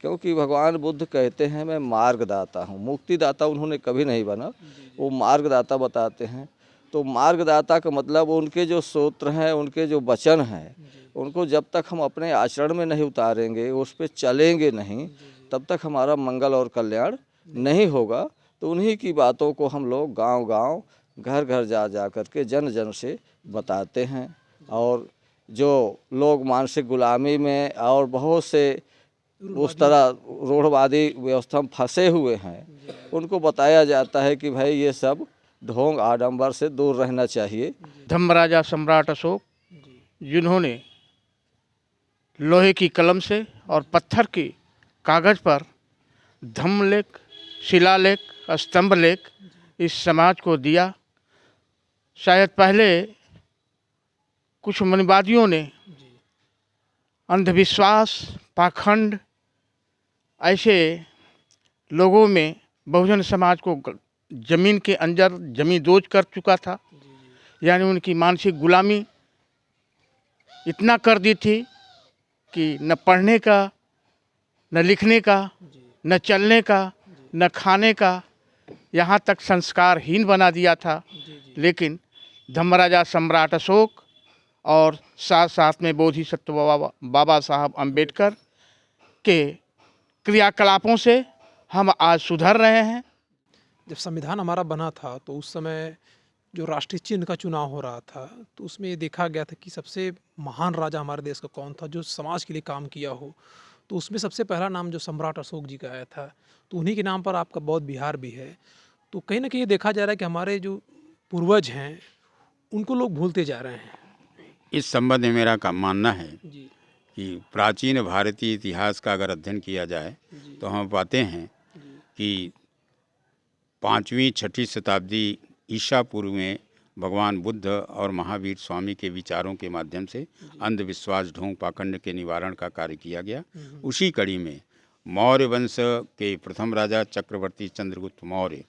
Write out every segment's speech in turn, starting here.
क्योंकि भगवान बुद्ध कहते हैं मैं मार्गदाता हूँ, मुक्तिदाता उन्होंने कभी नहीं बना, वो मार्गदाता बताते हैं। तो मार्गदाता का मतलब उनके जो सूत्र हैं, उनके जो वचन हैं, उनको जब तक हम अपने आचरण में नहीं उतारेंगे, उस पर चलेंगे नहीं, तब तक हमारा मंगल और कल्याण नहीं होगा। तो उन्हीं की बातों को हम लोग गांव-गांव, घर-घर जा कर के जन जन से बताते हैं। और जो लोग मानसिक गुलामी में और बहुत से उस तरह रूढ़वादी व्यवस्था में फंसे हुए हैं, उनको बताया जाता है कि भाई ये सब ढोंग आडंबर से दूर रहना चाहिए। धर्मराजा सम्राट अशोक जिन्होंने लोहे की कलम से और पत्थर की कागज़ पर धम्मलेख, शिलालेख, स्तंभलेख इस समाज को दिया। शायद पहले कुछ मनुवादियों ने अंधविश्वास, पाखंड ऐसे लोगों में बहुजन समाज को ज़मीन के अंदर जमी दोज कर चुका था। यानी उनकी मानसिक गुलामी इतना कर दी थी कि न पढ़ने का, न लिखने का, न चलने का, न खाने का, यहाँ तक संस्कारहीन बना दिया था। लेकिन धर्मराजा सम्राट अशोक और साथ साथ में बोधिसत्व बाबा साहब अम्बेडकर के क्रियाकलापों से हम आज सुधर रहे हैं। जब संविधान हमारा बना था तो उस समय जो राष्ट्रीय चिन्ह का चुनाव हो रहा था, तो उसमें ये देखा गया था कि सबसे महान राजा हमारे देश का कौन था जो समाज के लिए काम किया हो। तो उसमें सबसे पहला नाम जो सम्राट अशोक जी का आया था, तो उन्हीं के नाम पर आपका बौद्ध विहार भी है। तो कहीं ना कहीं ये देखा जा रहा है कि हमारे जो पूर्वज हैं उनको लोग भूलते जा रहे हैं। इस संबंध में मेरा का मानना है जी कि प्राचीन भारतीय इतिहास का अगर अध्ययन किया जाए तो हम पाते हैं कि 5वीं-6वीं शताब्दी ईसा पूर्व में भगवान बुद्ध और महावीर स्वामी के विचारों के माध्यम से अंधविश्वास, ढोंग, पाखंड के निवारण का कार्य किया गया। उसी कड़ी में मौर्य वंश के प्रथम राजा चक्रवर्ती चंद्रगुप्त मौर्य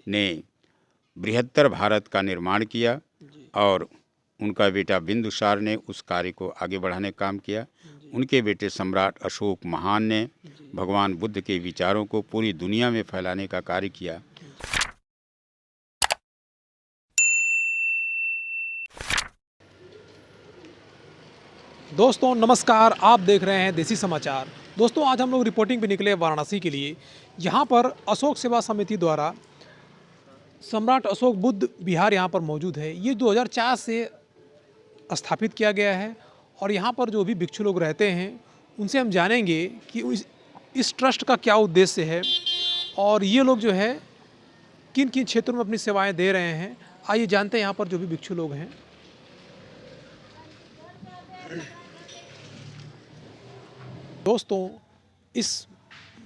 ने बृहत्तर भारत का निर्माण किया और उनका बेटा बिंदुसार ने उस कार्य को आगे बढ़ाने का काम किया। उनके बेटे सम्राट अशोक महान ने भगवान बुद्ध के विचारों को पूरी दुनिया में फैलाने का कार्य किया। दोस्तों नमस्कार, आप देख रहे हैं देसी समाचार। दोस्तों आज हम लोग रिपोर्टिंग पे निकले वाराणसी के लिए। यहाँ पर अशोक सेवा समिति द्वारा सम्राट अशोक बुद्ध विहार यहाँ पर मौजूद है। ये 2004 से स्थापित किया गया है और यहाँ पर जो भी भिक्षु लोग रहते हैं उनसे हम जानेंगे कि इस ट्रस्ट का क्या उद्देश्य है और ये लोग जो है किन किन क्षेत्रों में अपनी सेवाएं दे रहे हैं। आइए जानते हैं यहाँ पर जो भी भिक्षु लोग हैं। दोस्तों इस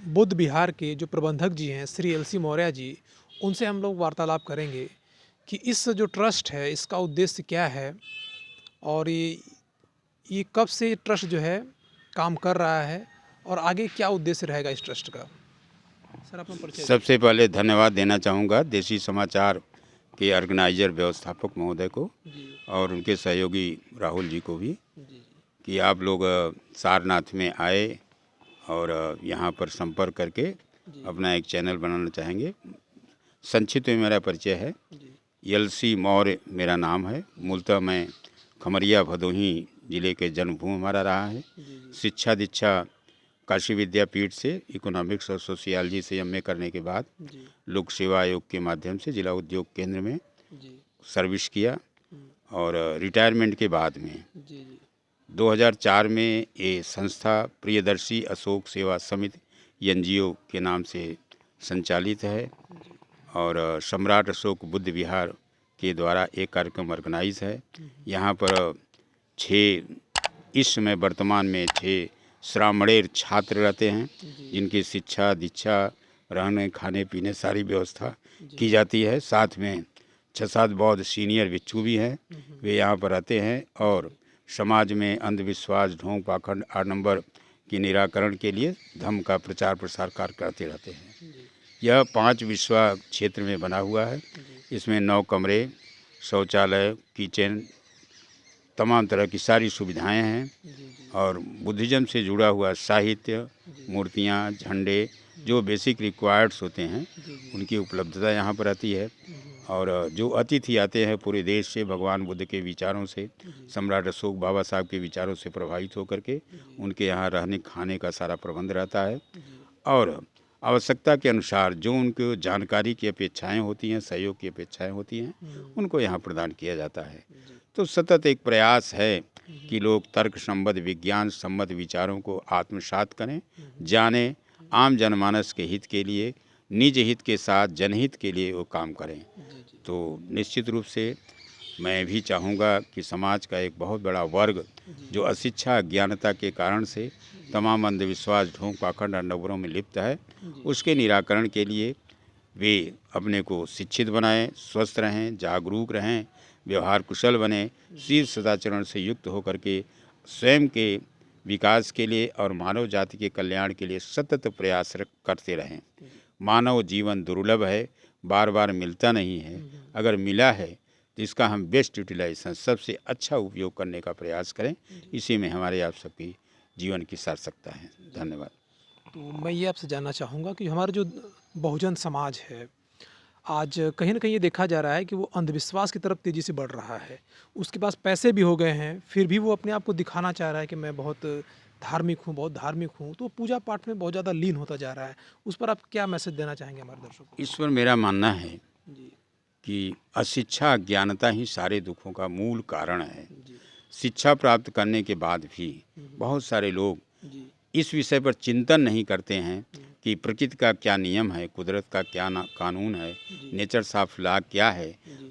बुद्ध विहार के जो प्रबंधक जी हैं श्री एल सी मौर्य जी, उनसे हम लोग वार्तालाप करेंगे कि इस जो ट्रस्ट है इसका उद्देश्य क्या है और ये कब से ट्रस्ट जो है काम कर रहा है और आगे क्या उद्देश्य रहेगा इस ट्रस्ट का। सर अपना परिचय। सबसे पहले धन्यवाद देना चाहूँगा देसी समाचार के ऑर्गेनाइजर व्यवस्थापक महोदय को और उनके सहयोगी राहुल जी को भी कि आप लोग सारनाथ में आए और यहाँ पर संपर्क करके अपना एक चैनल बनाना चाहेंगे। संक्षिप्त में मेरा परिचय है, एल.सी. मौर्य मेरा नाम है। मूलतः मैं खमरिया भदोही जिले के जन्मभूमि हमारा रहा है। शिक्षा दीक्षा काशी विद्यापीठ से इकोनॉमिक्स और सोशियोलॉजी से एमए करने के बाद लोक सेवा आयोग के माध्यम से जिला उद्योग केंद्र में सर्विस किया और रिटायरमेंट के बाद में 2004 में ये संस्था प्रियदर्शी अशोक सेवा समिति एनजीओ के नाम से संचालित है और सम्राट अशोक बुद्ध विहार के द्वारा एक कार्यक्रम ऑर्गेनाइज है। यहाँ पर 6 इस समय वर्तमान में 6 श्रामणेर छात्र रहते हैं जिनकी शिक्षा दीक्षा रहने खाने पीने सारी व्यवस्था की जाती है। साथ में 6-7 बौद्ध सीनियर भिक्षु भी हैं, वे यहाँ पर रहते हैं और समाज में अंधविश्वास, ढोंग, पाखंड, आडंबर के निराकरण के लिए धम्म का प्रचार प्रसार कार्य करते रहते हैं। यह 5 विश्वा क्षेत्र में बना हुआ है। इसमें 9 कमरे, शौचालय, किचन तमाम तरह की सारी सुविधाएं हैं और बुद्धिज़्म से जुड़ा हुआ साहित्य, मूर्तियाँ, झंडे, जो बेसिक रिक्वायर्ड्स होते हैं उनकी उपलब्धता यहाँ पर आती है। और जो अतिथि आते हैं पूरे देश से भगवान बुद्ध के विचारों से, सम्राट अशोक बाबा साहब के विचारों से प्रभावित होकर के उनके यहाँ रहने खाने का सारा प्रबंध रहता है और आवश्यकता के अनुसार जो उनको जानकारी की अपेक्षाएं होती हैं, सहयोग की अपेक्षाएं होती हैं, उनको यहाँ प्रदान किया जाता है। तो सतत एक प्रयास है कि लोग तर्क संबद्ध, विज्ञान सम्मत विचारों को आत्मसात करें, जानें, आम जनमानस के हित के लिए, निज हित के साथ जनहित के लिए वो काम करें। तो निश्चित रूप से मैं भी चाहूँगा कि समाज का एक बहुत बड़ा वर्ग जो अशिक्षा, अज्ञानता के कारण से तमाम अंधविश्वास, ढोंग, पाखंड और नवरों में लिप्त है, उसके निराकरण के लिए वे अपने को शिक्षित बनाएं, स्वस्थ रहें, जागरूक रहें, व्यवहार कुशल बने, शील सदाचरण से युक्त होकर के स्वयं के विकास के लिए और मानव जाति के कल्याण के लिए सतत प्रयास करते रहें। मानव जीवन दुर्लभ है, बार बार मिलता नहीं है। अगर मिला है तो इसका हम बेस्ट यूटिलाइजेशन, सबसे अच्छा उपयोग करने का प्रयास करें। इसी में हमारे आप सबकी जीवन की सार्थकता है। धन्यवाद। तो मैं ये आपसे जानना चाहूँगा कि हमारा जो बहुजन समाज है, आज कहीं न कहीं ये देखा जा रहा है कि वो अंधविश्वास की तरफ तेज़ी से बढ़ रहा है। उसके पास पैसे भी हो गए हैं, फिर भी वो अपने आप को दिखाना चाह रहा है कि मैं बहुत धार्मिक हूँ, बहुत धार्मिक हूँ। तो पूजा पाठ में बहुत ज़्यादा लीन होता जा रहा है। उस पर आप क्या मैसेज देना चाहेंगे हमारे दर्शकों को? इस पर मेरा मानना है जी, कि अशिक्षा, अज्ञानता ही सारे दुखों का मूल कारण है। जी, शिक्षा प्राप्त करने के बाद भी बहुत सारे लोग जी, इस विषय पर चिंतन नहीं करते हैं कि प्रकृति का क्या नियम है, कुदरत का क्या कानून है, नेचर्स ऑफ लॉ क्या है।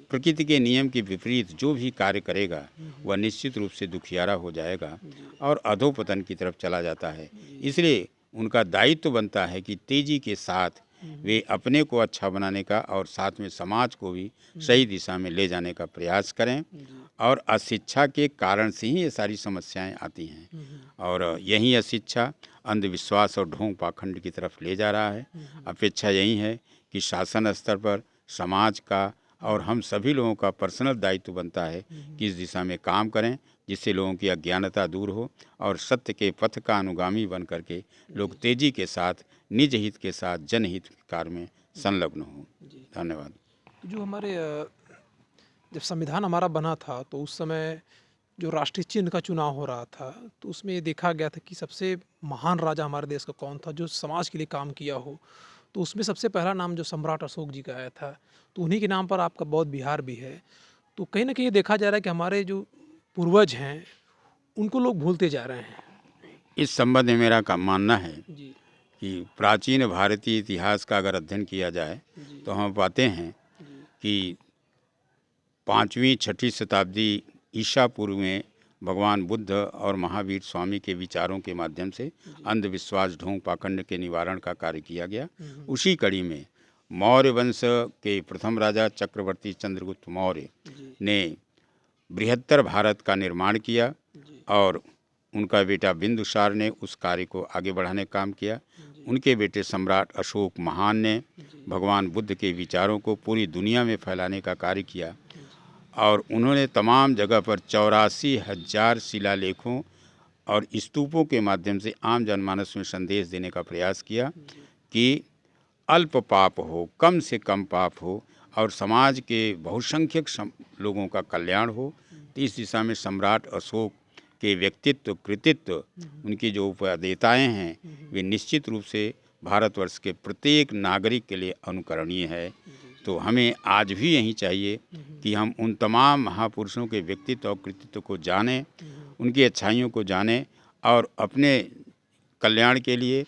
प्रकृति के नियम के विपरीत जो भी कार्य करेगा वह निश्चित रूप से दुखियारा हो जाएगा और अधोपतन की तरफ चला जाता है। इसलिए उनका दायित्व बनता है कि तेजी के साथ वे अपने को अच्छा बनाने का और साथ में समाज को भी सही दिशा में ले जाने का प्रयास करें। और अशिक्षा के कारण से ही ये सारी समस्याएं आती हैं और यही अशिक्षा अंधविश्वास और ढोंग पाखंड की तरफ ले जा रहा है। अपेक्षा यही है कि शासन स्तर पर समाज का और हम सभी लोगों का पर्सनल दायित्व बनता है कि इस दिशा में काम करें, जिससे लोगों की अज्ञानता दूर हो और सत्य के पथ का अनुगामी बन करके लोग तेजी के साथ, निज हित के साथ, जनहित कार्य में संलग्न हों। धन्यवाद। जो हमारे जब संविधान हमारा बना था तो उस समय जो राष्ट्रीय चिन्ह का चुनाव हो रहा था तो उसमें ये देखा गया था कि सबसे महान राजा हमारे देश का कौन था जो समाज के लिए काम किया हो। तो उसमें सबसे पहला नाम जो सम्राट अशोक जी का आया था, तो उन्हीं के नाम पर आपका बौद्ध विहार भी है। तो कहीं ना कहीं ये देखा जा रहा है कि हमारे जो पूर्वज हैं उनको लोग भूलते जा रहे हैं। इस संबंध में मेरा का मानना है जी, कि प्राचीन भारतीय इतिहास का अगर अध्ययन किया जाए तो हम पाते हैं कि 5वीं 6ठी शताब्दी ईसा पूर्व में भगवान बुद्ध और महावीर स्वामी के विचारों के माध्यम से अंधविश्वास, ढोंग, पाखंड के निवारण का कार्य किया गया। उसी कड़ी में मौर्य वंश के प्रथम राजा चक्रवर्ती चंद्रगुप्त मौर्य ने बृहत्तर भारत का निर्माण किया और उनका बेटा बिंदुसार ने उस कार्य को आगे बढ़ाने का काम किया। उनके बेटे सम्राट अशोक महान ने भगवान बुद्ध के विचारों को पूरी दुनिया में फैलाने का कार्य किया और उन्होंने तमाम जगह पर 84,000 शिलालेखों और स्तूपों के माध्यम से आम जनमानस में संदेश देने का प्रयास किया कि अल्प पाप हो, कम से कम पाप हो और समाज के बहुसंख्यक लोगों का कल्याण हो। तो इस दिशा में सम्राट अशोक के व्यक्तित्व, कृतित्व, उनकी जो उपदेयताएँ हैं वे निश्चित रूप से भारतवर्ष के प्रत्येक नागरिक के लिए अनुकरणीय है। तो हमें आज भी यही चाहिए कि हम उन तमाम महापुरुषों के व्यक्तित्व और कृतित्व को जानें, उनकी अच्छाइयों को जानें और अपने कल्याण के लिए,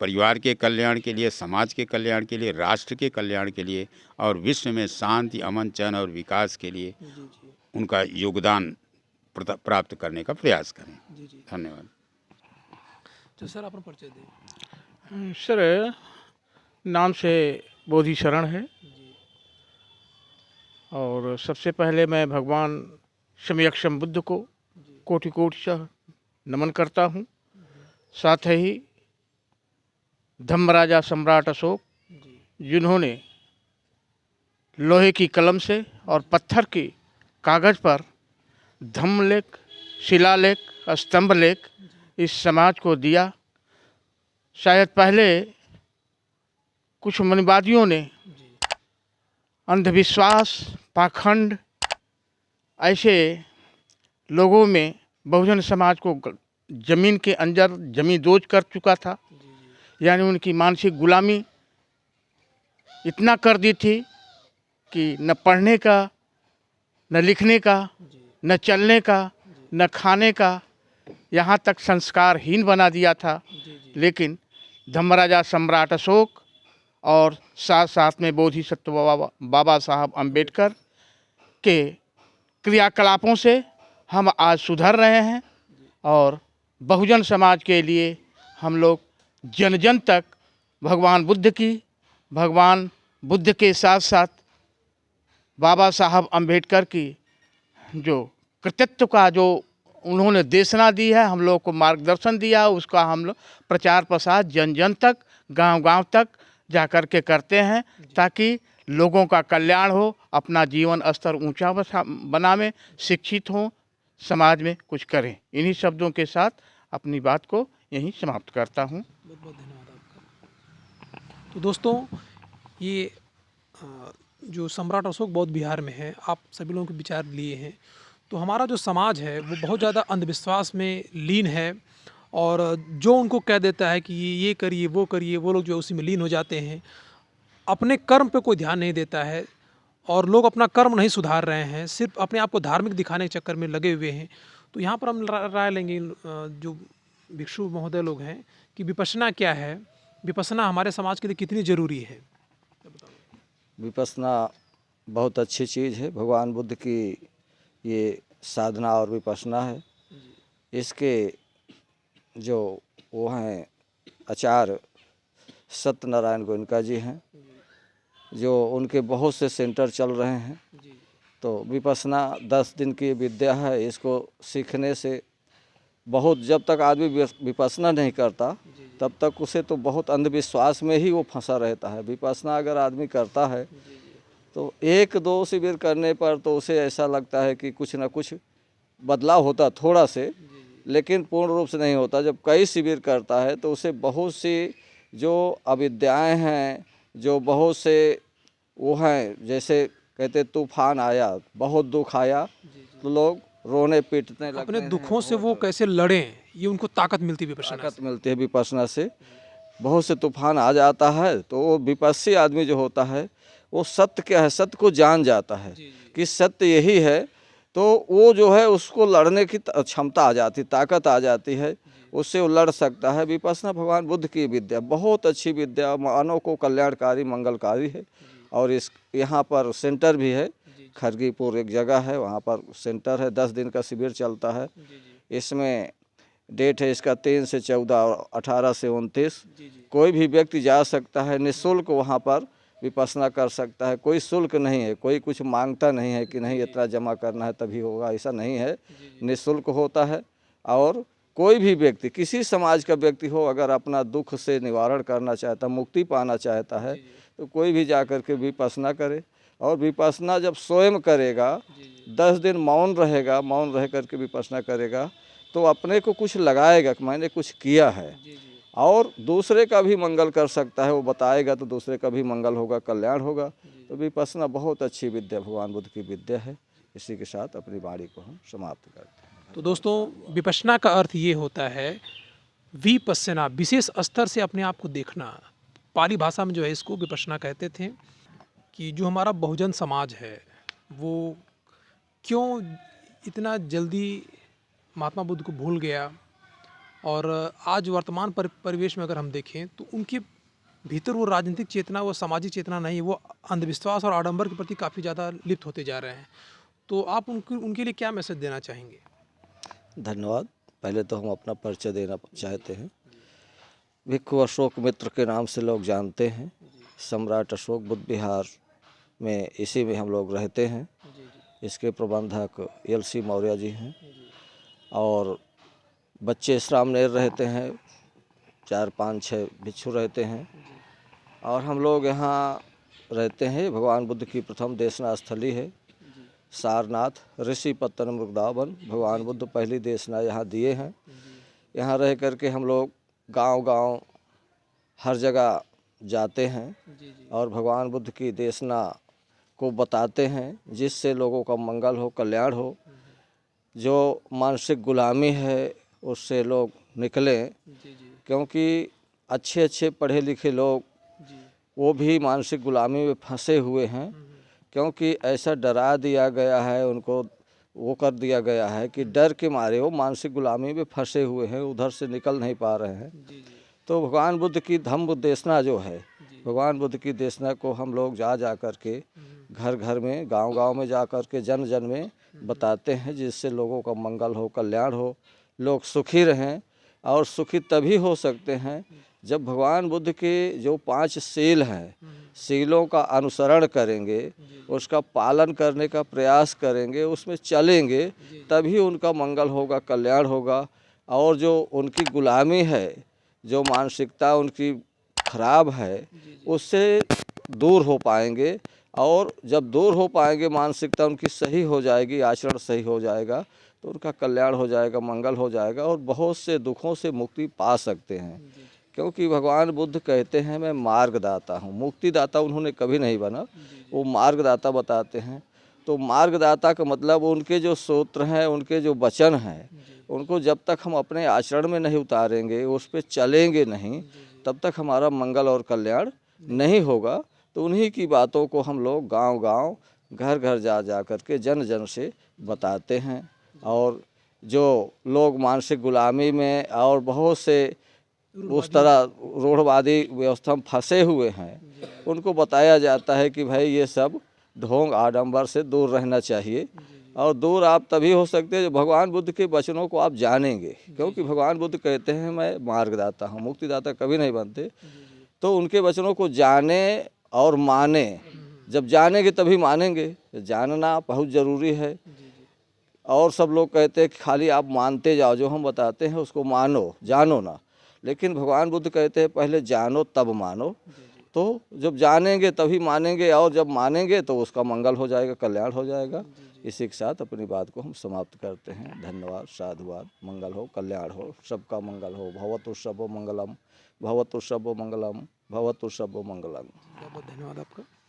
परिवार के कल्याण के लिए, समाज के कल्याण के लिए, राष्ट्र के कल्याण के लिए और विश्व में शांति, अमन, चैन और विकास के लिए उनका योगदान प्राप्त करने का प्रयास करें। धन्यवाद। तो सर अपना परिचय दें। सर, नाम से बोधि शरण है और सबसे पहले मैं भगवान समयक्षम बुद्ध को कोटि कोटि नमन करता हूँ। साथ ही धम्मराजा सम्राट अशोक जिन्होंने लोहे की कलम से और पत्थर के कागज़ पर धम्मलेख, शिलालेख, स्तंभलेख इस समाज को दिया। शायद पहले कुछ मनुवादियों ने अंधविश्वास, पाखंड ऐसे लोगों में बहुजन समाज को जमीन के अंदर जमींदोज कर चुका था। यानी उनकी मानसिक गुलामी इतना कर दी थी कि न पढ़ने का, न लिखने का, न चलने का, न खाने का, यहाँ तक संस्कारहीन बना दिया था। लेकिन धम्मराजा सम्राट अशोक और साथ साथ में बोधिसत्व बाबा साहब अम्बेडकर के क्रियाकलापों से हम आज सुधर रहे हैं और बहुजन समाज के लिए हम लोग जन जन तक भगवान बुद्ध के साथ साथ बाबा साहब अम्बेडकर की जो कृतित्व का जो उन्होंने देशना दी है, हम लोग को मार्गदर्शन दिया, उसका हम लोग प्रचार प्रसार जन जन तक, गांव गांव तक जा कर के करते हैं, ताकि लोगों का कल्याण हो, अपना जीवन स्तर ऊंचा बनावे, शिक्षित हों, समाज में कुछ करें। इन्हीं शब्दों के साथ अपनी बात को यहीं समाप्त करता हूँ। बहुत बहुत धन्यवाद आपका। तो दोस्तों, ये जो सम्राट अशोक बौद्ध विहार में है, आप सभी लोगों के विचार लिए हैं। तो हमारा जो समाज है वो बहुत ज़्यादा अंधविश्वास में लीन है, और जो उनको कह देता है कि ये करिए, वो लोग जो उसी में लीन हो जाते हैं। अपने कर्म पे कोई ध्यान नहीं देता है, और लोग अपना कर्म नहीं सुधार रहे हैं, सिर्फ अपने आप को धार्मिक दिखाने के चक्कर में लगे हुए हैं। तो यहाँ पर हम राय लेंगे जो भिक्षु महोदय लोग हैं कि विपश्यना क्या है, विपश्यना हमारे समाज के लिए कितनी ज़रूरी है। विपश्यना बहुत अच्छी चीज़ है। भगवान बुद्ध की ये साधना और विपश्यना है। इसके जो वो हैं आचार्य सत्यनारायण गोयनका जी हैं, जो उनके बहुत से सेंटर चल रहे हैं। तो विपश्यना 10 दिन की विद्या है। इसको सीखने से बहुत, जब तक आदमी विपश्यना नहीं करता तब तक उसे तो बहुत अंधविश्वास में ही वो फंसा रहता है। विपश्यना अगर आदमी करता है तो 1-2 शिविर करने पर तो उसे ऐसा लगता है कि कुछ ना कुछ बदलाव होता थोड़ा से, लेकिन पूर्ण रूप से नहीं होता। जब कई शिविर करता है तो उसे बहुत सी जो अविद्याएं हैं, जो बहुत से वो हैं, जैसे कहते तूफान आया, बहुत दुख आया, तो लोग रोने पीटने लगते हैं। अपने दुखों से वो कैसे लड़ें, ये उनको ताकत मिलती है विपश्यना ताकत मिलती है विपश्यना से। बहुत से तूफान आ जाता है तो वो विपस्सी आदमी जो होता है वो सत्य क्या है, सत्य को जान जाता है कि सत्य यही है। तो वो जो है उसको लड़ने की क्षमता आ जाती, ताकत आ जाती है, उससे वो लड़ सकता है। विपश्यना भगवान बुद्ध की विद्या बहुत अच्छी विद्या, मानव को कल्याणकारी मंगलकारी है। और इस यहाँ पर सेंटर भी है, खरगीपुर एक जगह है, वहाँ पर सेंटर है। 10 दिन का शिविर चलता है। इसमें डेट है इसका 3 से 14 और 18 से 29। कोई भी व्यक्ति जा सकता है, निःशुल्क वहाँ पर विपश्यना कर सकता है। कोई शुल्क नहीं है, कोई कुछ मांगता नहीं है कि नहीं इतना जमा करना है तभी होगा, ऐसा नहीं है। निःशुल्क होता है। और कोई भी व्यक्ति, किसी समाज का व्यक्ति हो, अगर अपना दुख से निवारण करना चाहता, मुक्ति पाना चाहता है, तो कोई भी जा कर के विपश्यना करे। और विपश्यना जब स्वयं करेगा, 10 दिन मौन रहेगा, मौन रह करके विपश्यना करेगा, तो अपने को कुछ लगाएगा कि मैंने कुछ किया है, और दूसरे का भी मंगल कर सकता है। वो बताएगा तो दूसरे का भी मंगल होगा, कल्याण होगा। तो विपश्यना बहुत अच्छी विद्या, भगवान बुद्ध की विद्या है। इसी के साथ अपनी वाणी को हम समाप्त करते हैं। तो दोस्तों, विपश्यना का अर्थ ये होता है विपश्यना, विशेष स्तर से अपने आप को देखना। पाली भाषा में जो है इसको विपश्यना कहते थे। कि जो हमारा बहुजन समाज है वो क्यों इतना जल्दी महात्मा बुद्ध को भूल गया, और आज वर्तमान परिवेश में अगर हम देखें तो उनके भीतर वो राजनीतिक चेतना, वो सामाजिक चेतना नहीं, वो अंधविश्वास और आडंबर के प्रति काफ़ी ज़्यादा लिप्त होते जा रहे हैं। तो आप उनके लिए क्या मैसेज देना चाहेंगे? धन्यवाद। पहले तो हम अपना परिचय देना चाहते हैं। भिक्षु अशोक मित्र के नाम से लोग जानते हैं। सम्राट अशोक बुद्ध विहार में, इसी में हम लोग रहते हैं। इसके प्रबंधक LC मौर्य जी हैं, और बच्चे श्रामनेर रहते हैं, 4-5-6 भिक्षु रहते हैं। और हम लोग यहाँ रहते हैं। भगवान बुद्ध की प्रथम देशना स्थली है। सारनाथ, ऋषि पत्तन, वृंदावन, भगवान बुद्ध पहली देशना यहाँ दिए हैं। यहाँ रह करके हम लोग गांव-गांव हर जगह जाते हैं और भगवान बुद्ध की देशना को बताते हैं, जिससे लोगों का मंगल हो, कल्याण हो। जो मानसिक गुलामी है उससे लोग निकलें, क्योंकि अच्छे अच्छे पढ़े लिखे लोग वो भी मानसिक गुलामी में फंसे हुए हैं, क्योंकि ऐसा डरा दिया गया है उनको, वो कर दिया गया है कि डर के मारे वो मानसिक गुलामी में फंसे हुए हैं, उधर से निकल नहीं पा रहे हैं। तो भगवान बुद्ध की धम्म देशना जो है, भगवान बुद्ध की देशना को हम लोग जा कर के घर घर में, गांव गांव में जा कर के, जन जन में बताते हैं, जिससे लोगों का मंगल हो, कल्याण हो, लोग सुखी रहें। और सुखी तभी हो सकते हैं जब भगवान बुद्ध के जो 5 सील हैं, सीलों का अनुसरण करेंगे, उसका पालन करने का प्रयास करेंगे, उसमें चलेंगे, तभी उनका मंगल होगा, कल्याण होगा। और जो उनकी गुलामी है, जो मानसिकता उनकी खराब है, उससे दूर हो पाएंगे। और जब दूर हो पाएंगे, मानसिकता उनकी सही हो जाएगी, आचरण सही हो जाएगा, तो उनका कल्याण हो जाएगा, मंगल हो जाएगा और बहुत से दुखों से मुक्ति पा सकते हैं। क्योंकि भगवान बुद्ध कहते हैं मैं मार्गदाता हूँ, मुक्तिदाता उन्होंने कभी नहीं बना, वो मार्गदाता बताते हैं। तो मार्गदाता का मतलब उनके जो सूत्र हैं, उनके जो वचन हैं, उनको जब तक हम अपने आचरण में नहीं उतारेंगे, उस पर चलेंगे नहीं, तब तक हमारा मंगल और कल्याण नहीं होगा। तो उन्हीं की बातों को हम लोग गांव-गांव, घर-घर जा कर के जन जन से बताते हैं। और जो लोग मानसिक गुलामी में और बहुत से उस तरह रूढ़वादी व्यवस्था में फंसे हुए हैं, उनको बताया जाता है कि भाई ये सब ढोंग आडंबर से दूर रहना चाहिए। और दूर आप तभी हो सकते हैं जब भगवान बुद्ध के वचनों को आप जानेंगे, क्योंकि भगवान बुद्ध कहते हैं मैं मार्गदाता हूँ, मुक्तिदाता कभी नहीं बनते। तो उनके वचनों को जाने और माने, जब जानेंगे तभी मानेंगे, जानना बहुत ज़रूरी है। और सब लोग कहते हैं कि खाली आप मानते जाओ, जो हम बताते हैं उसको मानो, जानो ना। लेकिन भगवान बुद्ध कहते हैं पहले जानो तब मानो। तो जब जानेंगे तभी मानेंगे, और जब मानेंगे तो उसका मंगल हो जाएगा, कल्याण हो जाएगा। इसी के साथ अपनी बात को हम समाप्त करते हैं। धन्यवाद, साधुवाद। मंगल हो, कल्याण हो, सबका मंगल हो। भवतु सर्वो मंगलम, भवतु सर्वो मंगलम, भवतु सर्वो मंगलम। बहुत बहुत धन्यवाद आपका।